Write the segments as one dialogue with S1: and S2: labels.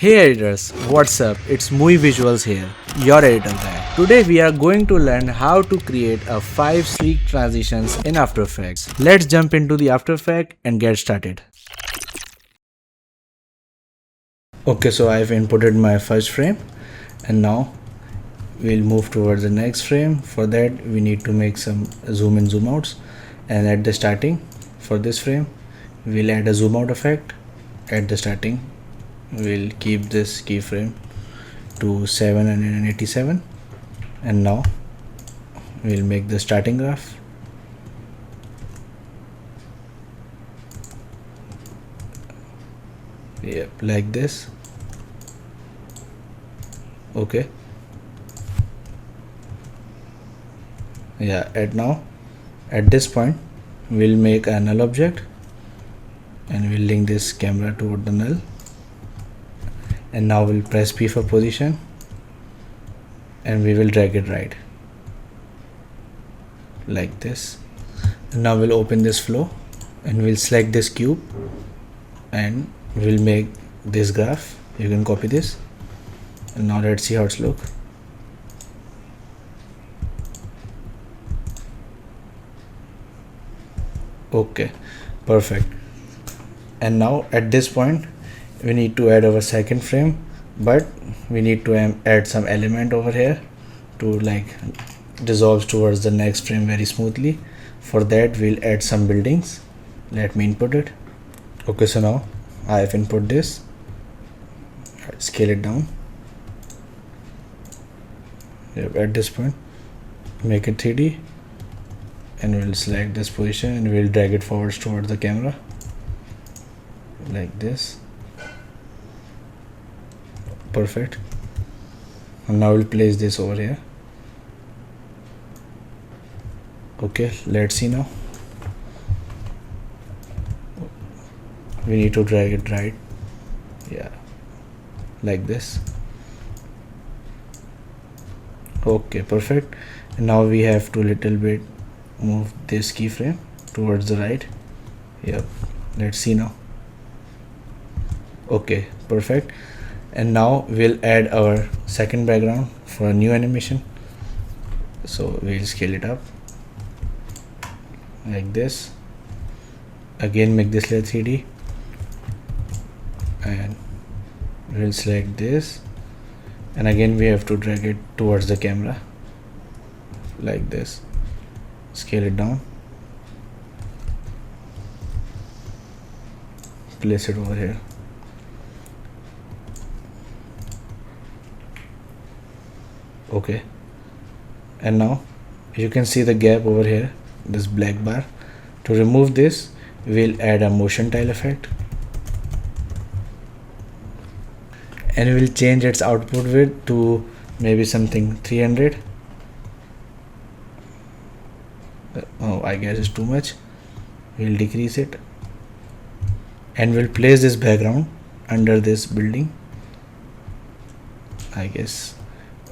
S1: Hey editors, what's up? It's Muy Visuals here, your editor guy. Today we are going to learn how to create a 5 sleek transitions in After Effects. Let's jump into the After Effects and get started. Okay, so I've inputted my first frame and now we'll move towards the next frame. For that we need to make some zoom in zoom outs, and at the starting for this frame we'll add a zoom out effect. At the starting we'll keep this keyframe to 787, and now we'll make the starting graph. Yep, like this. Okay, yeah, at this point we'll make a null object and we'll link this camera toward the null, and now we'll press P for position and we will drag it right like this. And now we'll open this flow and we'll select this cube and we'll make this graph. You can copy this, and now let's see how it's look. Okay, perfect. And now at this point we need to add our second frame, but we need to add some element over here to like dissolve towards the next frame very smoothly. For that we'll add some buildings. Let me input it. Okay, so now I have input this. Scale it down. Yep, at this point make it 3D and we'll select this position and we'll drag it forwards towards the camera like this. Perfect. And now we'll place this over here. Okay, let's see now. We need to drag it right, yeah, like this. Okay, perfect. And now we have to little bit move this keyframe towards the right. Yep, let's see now. Okay, perfect. And now we'll add our second background for a new animation. So we'll scale it up like this. Again make this layer 3D and we'll select this, and again we have to drag it towards the camera like this. Scale it down, place it over here. Okay, and now you can see the gap over here, this black bar. To remove this we'll add a motion tile effect and we'll change its output width to maybe something 300. Oh, I guess it's too much. We'll decrease it and we'll place this background under this building. I guess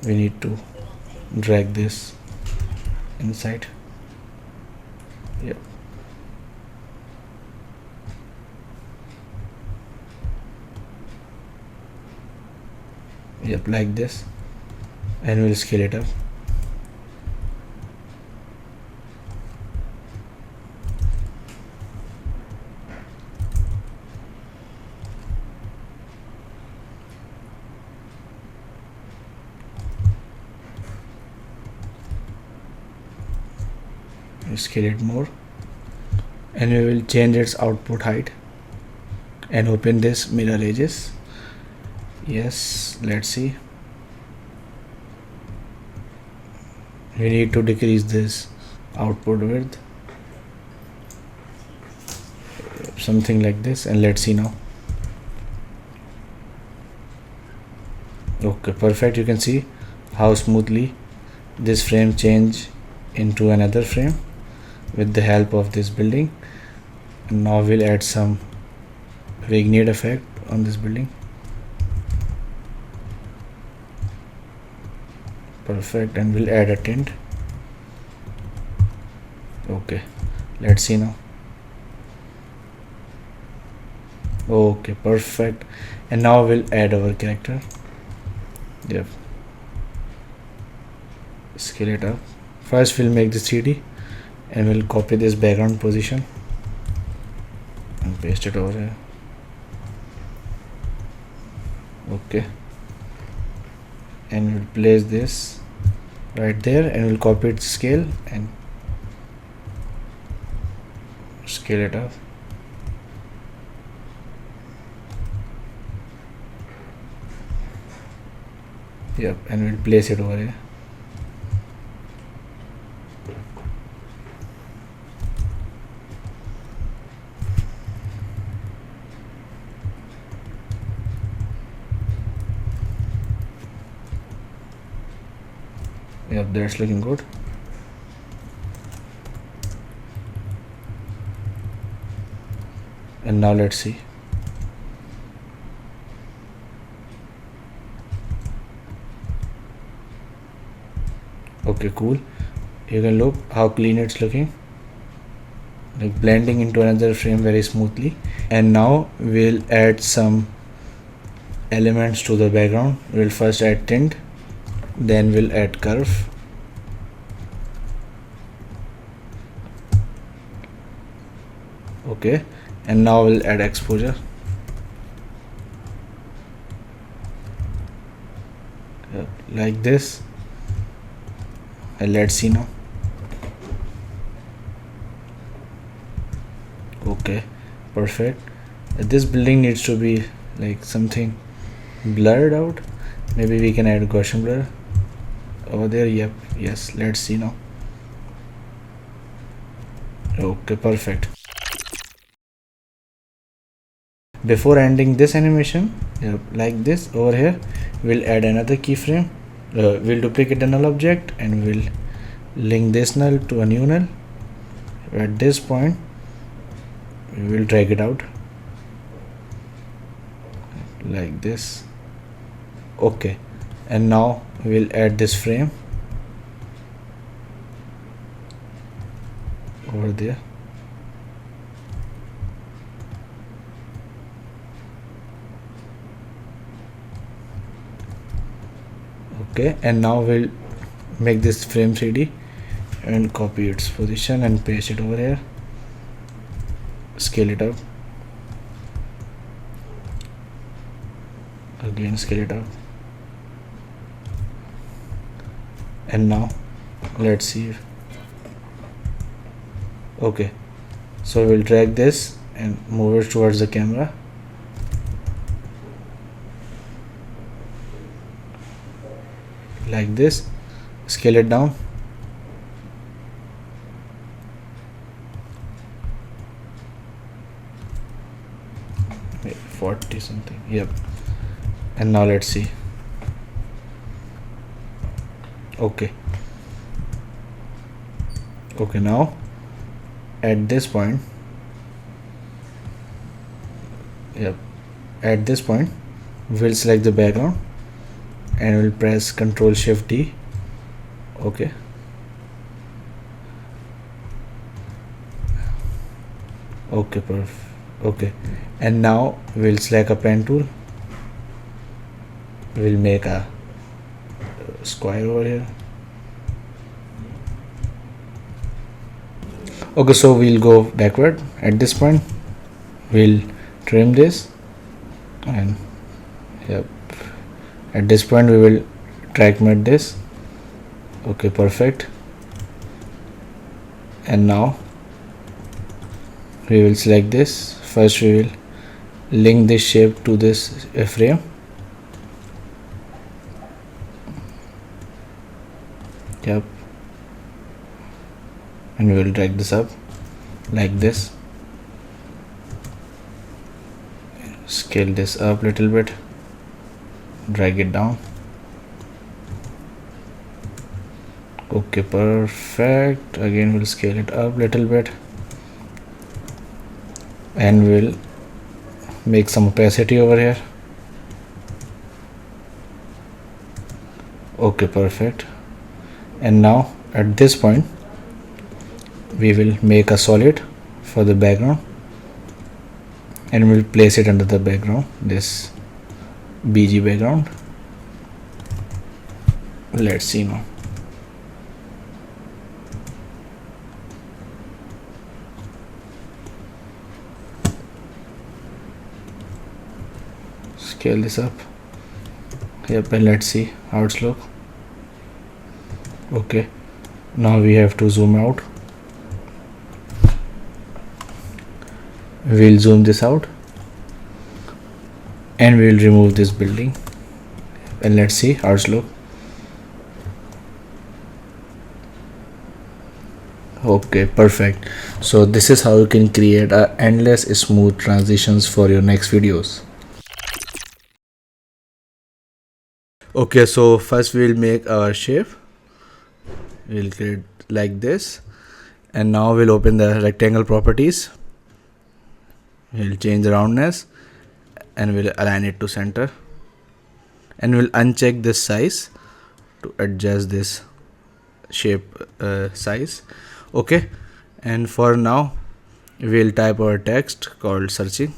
S1: we need to drag this inside. Yep. Yep, like this, and we'll scale it up. Scale it more and we will change its output height and open this mirror edges. Yes, let's see. We need to decrease this output width, something like this, and let's see now. Okay, perfect. You can see how smoothly this frame change into another frame with the help of this building. And now we'll add some vignette effect on this building. Perfect, and we'll add a tint. Okay, let's see now. Okay, perfect. And now we'll add our character. Yep, scale it up. First we'll make the 3D and we'll copy this background position and paste it over here. Okay, and we'll place this right there and we'll copy its scale and scale it up. Yep, and we'll place it over here. Yep, that's looking good. And now let's see. Okay, cool. You can look how clean it's looking, like blending into another frame very smoothly. And now we'll add some elements to the background. We'll first add tint, then we'll add curve. Okay, and now we'll add exposure. Like this. And let's see now. Okay, perfect. This building needs to be like something blurred out. Maybe we can add Gaussian blur over there. Yep, yes, let's see now. Okay, perfect. Before ending this animation, like this over here, we'll add another keyframe. We'll duplicate a null object and we'll link this null to a new null. At this point we will drag it out like this. Okay, and now we'll add this frame over there. Okay, and now we'll make this frame 3D and copy its position and paste it over here. Scale it up. Again scale it up. And now let's see. Okay, so we'll drag this and move it towards the camera. Like this. Scale it down. Maybe 40 something. Yep. And now let's see. Okay, now at this point, we'll select the background and we'll press Ctrl Shift D. Okay, perfect. Okay, and now we'll select a pen tool. We'll make a square over here. Okay, so we'll go backward. At this point we'll trim this, and at this point we will track matte this. Okay, perfect. And now we will select this. First we will link this shape to this frame. Yep, and we will drag this up like this. Scale this up a little bit, drag it down. Okay, perfect. Again we'll scale it up a little bit and we'll make some opacity over here. Okay, perfect. And now at this point we will make a solid for the background. and we'll place it under the background, this BG background. Let's see now. Scale this up. Yep, and let's see how it's look. Okay, now we have to zoom out. We'll zoom this out and we'll remove this building, and let's see how it's look. Okay, perfect. So this is how you can create endless smooth transitions for your next videos. Okay, so first we'll make our shape. We'll create like this, and now we'll open the rectangle properties. We'll change the roundness and we'll align it to center, and we'll uncheck this size to adjust this shape size. Okay, and for now we'll type our text called searching,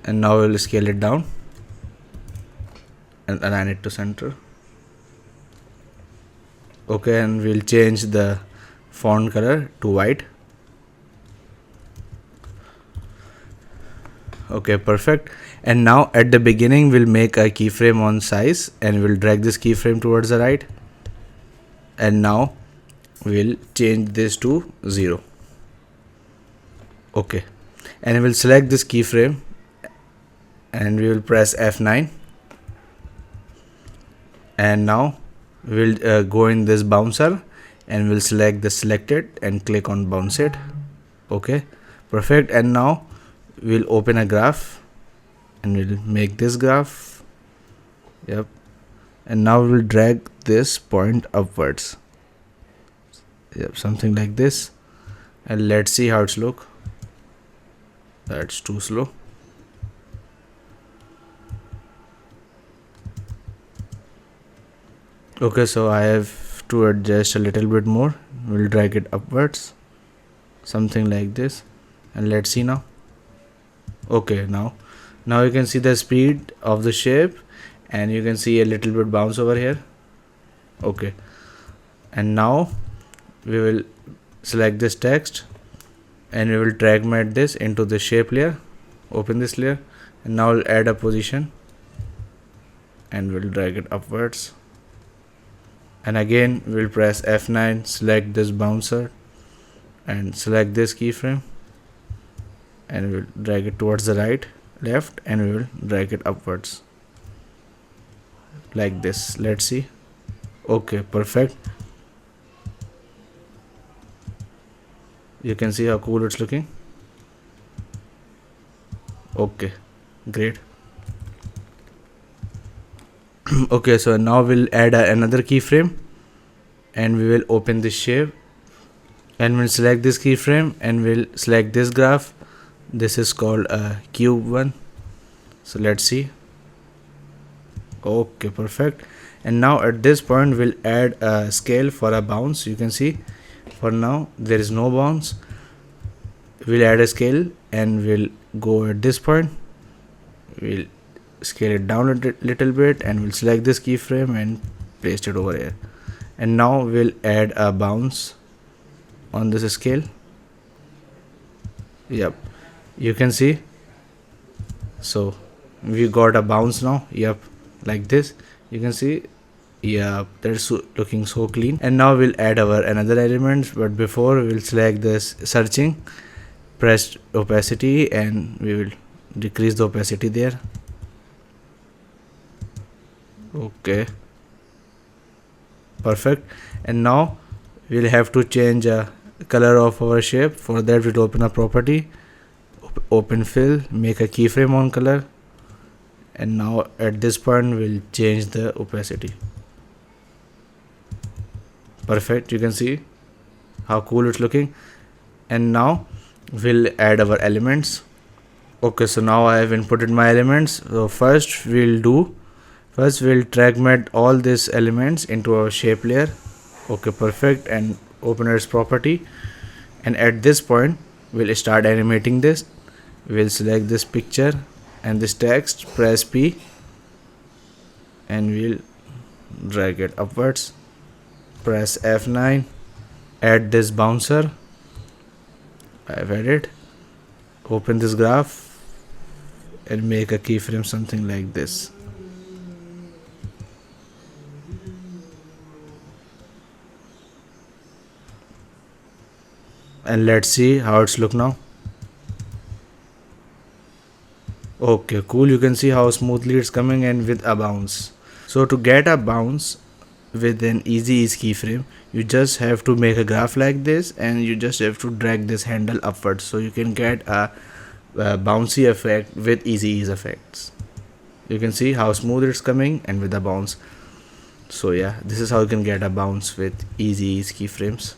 S1: and now we'll scale it down and align it to center. Okay, and we'll change the font color to white. Okay, perfect. And now at the beginning we'll make a keyframe on size, and we'll drag this keyframe towards the right, and now we'll change this to 0. Okay, and we'll select this keyframe and we will press F9, and now we'll go in this bouncer and we'll select the selected and click on bounce it. Okay, perfect. And now we'll open a graph and we'll make this graph. Yep, and now we'll drag this point upwards. Yep, something like this, and let's see how it's look. That's too slow. Okay, so I have to adjust a little bit more. We'll drag it upwards, something like this, and let's see now. Okay, now you can see the speed of the shape, and you can see a little bit bounce over here. Okay, and now we will select this text and we will drag mat this into the shape layer. Open this layer, and now we'll add a position and we'll drag it upwards, and again we'll press F9, select this bouncer and select this keyframe, and we'll drag it towards the right, left, and we will drag it upwards like this. Let's see. Okay, perfect. You can see how cool it's looking. Okay, great. Okay, so now we'll add another keyframe and we will open this shape, and we'll select this keyframe and we'll select this graph. This is called a cube one. So let's see. Okay, perfect. And now at this point we'll add a scale for a bounce. You can see for now there is no bounce. We'll add a scale and we'll go at this point. We'll scale it down a little bit and we'll select this keyframe and paste it over here. And now we'll add a bounce on this scale. Yep, you can see. So we got a bounce now. Yep, like this. You can see. Yeah, that's looking so clean. And now we'll add our another element, but before we'll select this searching, press opacity, and we will decrease the opacity there. Okay, perfect. And now we'll have to change a color of our shape. For that we'll open a property, open fill, make a keyframe on color, and now at this point we'll change the opacity. Perfect, you can see how cool it's looking. And now we'll add our elements. Okay, so now I have inputted my elements. So first we'll drag mat all these elements into our shape layer. Okay, perfect. And open its property, and at this point we'll start animating this. We'll select this picture and this text, press P, and we'll drag it upwards. Press F9, add this bouncer. I've added. Open this graph and make a keyframe something like this. And let's see how it's look now. Okay, cool. You can see how smoothly it's coming and with a bounce. So to get a bounce with an easy ease keyframe, you just have to make a graph like this, and you just have to drag this handle upwards, so you can get a bouncy effect with easy ease effects. You can see how smooth it's coming and with a bounce. So yeah, this is how you can get a bounce with easy ease keyframes.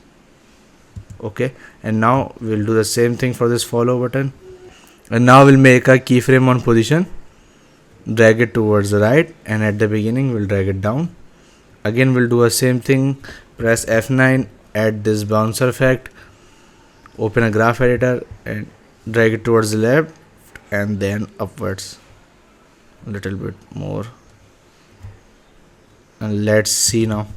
S1: Okay, and now we'll do the same thing for this follow button, and now we'll make a keyframe on position, drag it towards the right, and at the beginning we'll drag it down. Again we'll do the same thing, press F9, add this bouncer effect, open a graph editor and drag it towards the left and then upwards a little bit more. And let's see now.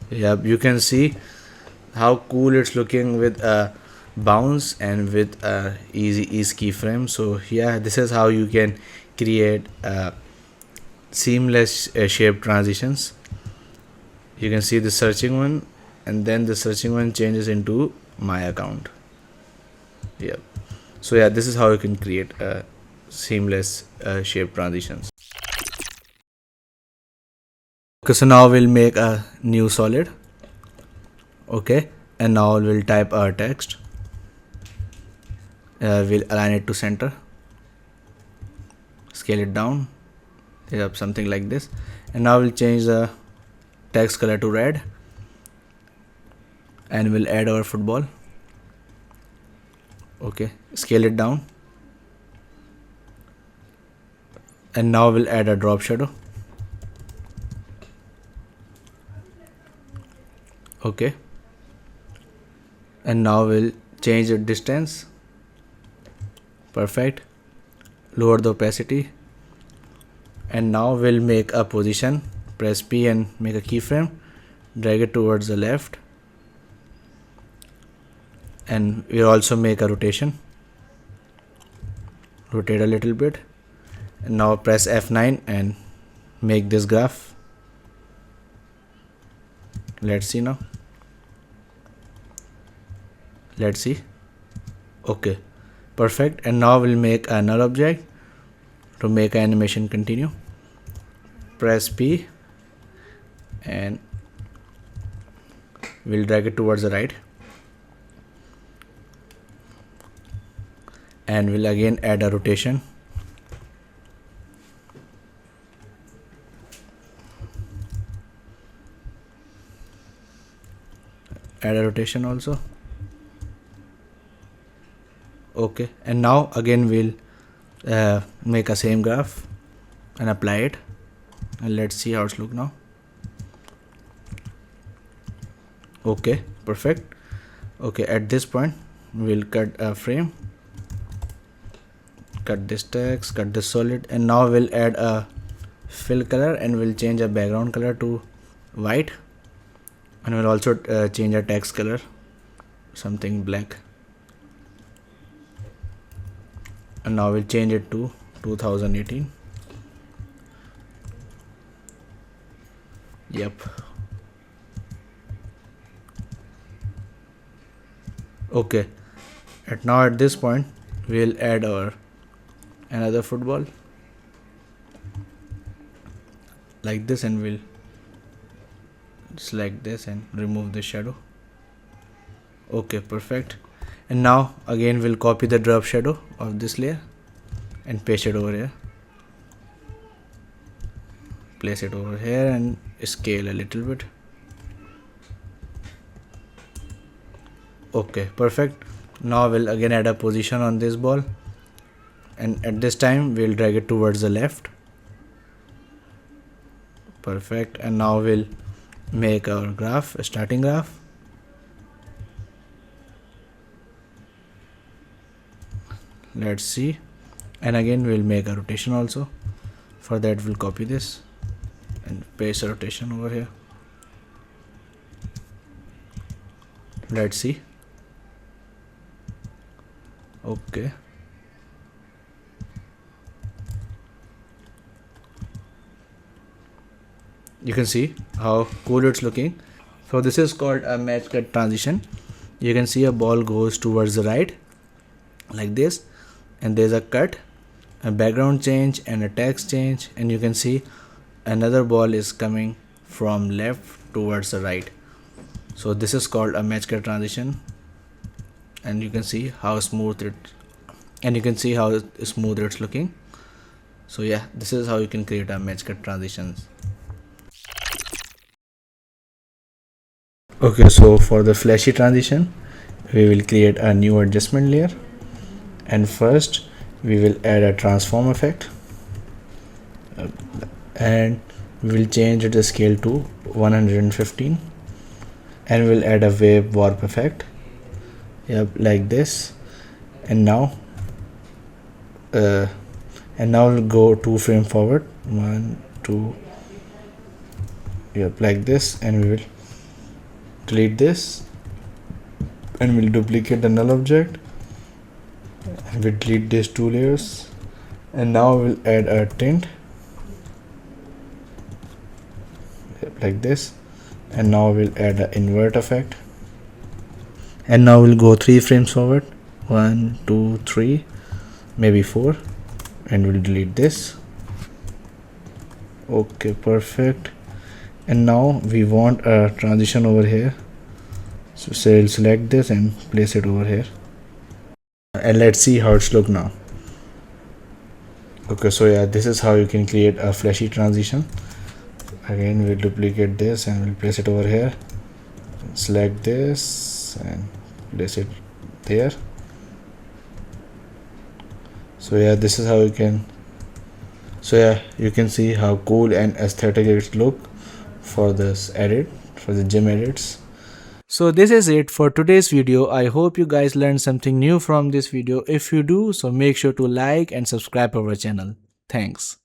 S1: Yeah, you can see how cool it's looking with a bounce and with a easy ease keyframe. So yeah, this is how you can create seamless shape transitions. You can see the searching one, and then the searching one changes into my account. Yeah, so yeah, this is how you can create seamless shape transitions. Okay, so now we'll make a new solid. Okay, and now we'll type our text. We'll align it to center, scale it down, something like this, and now we'll change the text color to red, and we'll add our football. Okay, scale it down, and now we'll add a drop shadow. Okay, and now we'll change the distance. Perfect. Lower the opacity, and now we'll make a position. Press P and make a keyframe, drag it towards the left, and we'll also make a rotation. Rotate a little bit, and now press F9 and make this graph. Let's see now. Let's see. Okay, perfect. And now we'll make a null object to make animation continue. Press P and we'll drag it towards the right, and we'll again add a rotation. Add a rotation also. Okay, and now again we'll make a same graph and apply it, and let's see how it's look now. Okay, perfect. Okay, at this point we'll cut a frame, cut this text, cut this solid, and now we'll add a fill color, and we'll change a background color to white, and we'll also change a text color something black, and now we'll change it to 2018. Yep. Okay, at this point we'll add our another football like this, and we'll select this and remove the shadow. Okay, perfect. And now again we'll copy the drop shadow of this layer and paste it over here, place it over here and scale a little bit. Okay, perfect. Now we'll again add a position on this ball, and at this time we'll drag it towards the left. Perfect. And now we'll make our graph, a starting graph. Let's see. And again we'll make a rotation also. For that we'll copy this and paste a rotation over here. Let's see. Okay. You can see how cool it's looking. So this is called a match cut transition. You can see a ball goes towards the right like this, and there's a cut, a background change and a text change, and you can see another ball is coming from left towards the right. So this is called a match cut transition, and you can see how smooth it's looking. So yeah, this is how you can create a match cut transitions. Okay, so for the flashy transition we will create a new adjustment layer, and first we will add a transform effect, and we will change the scale to 115, and we'll add a wave warp effect, yep, like this. And now we'll go 2 frames forward, 1 2, yep, like this, and we will delete this, and we'll duplicate the null object, and we delete these 2 layers, and now we'll add a tint, yep, like this, and now we'll add an invert effect, and now we'll go 3 frames forward, 1 2 3, maybe 4, and we'll delete this. Okay, perfect. And now we want a transition over here, so we'll select this and place it over here, and let's see how it's look now. Okay, so yeah, this is how you can create a flashy transition. Again we'll duplicate this and we'll place it over here, select this and place it there. So yeah, this is how you can see how cool and aesthetic it look for this edit, for the gem edits. So this is it for today's video. I hope you guys learned something new from this video. If you do, so make sure to like and subscribe our channel. Thanks.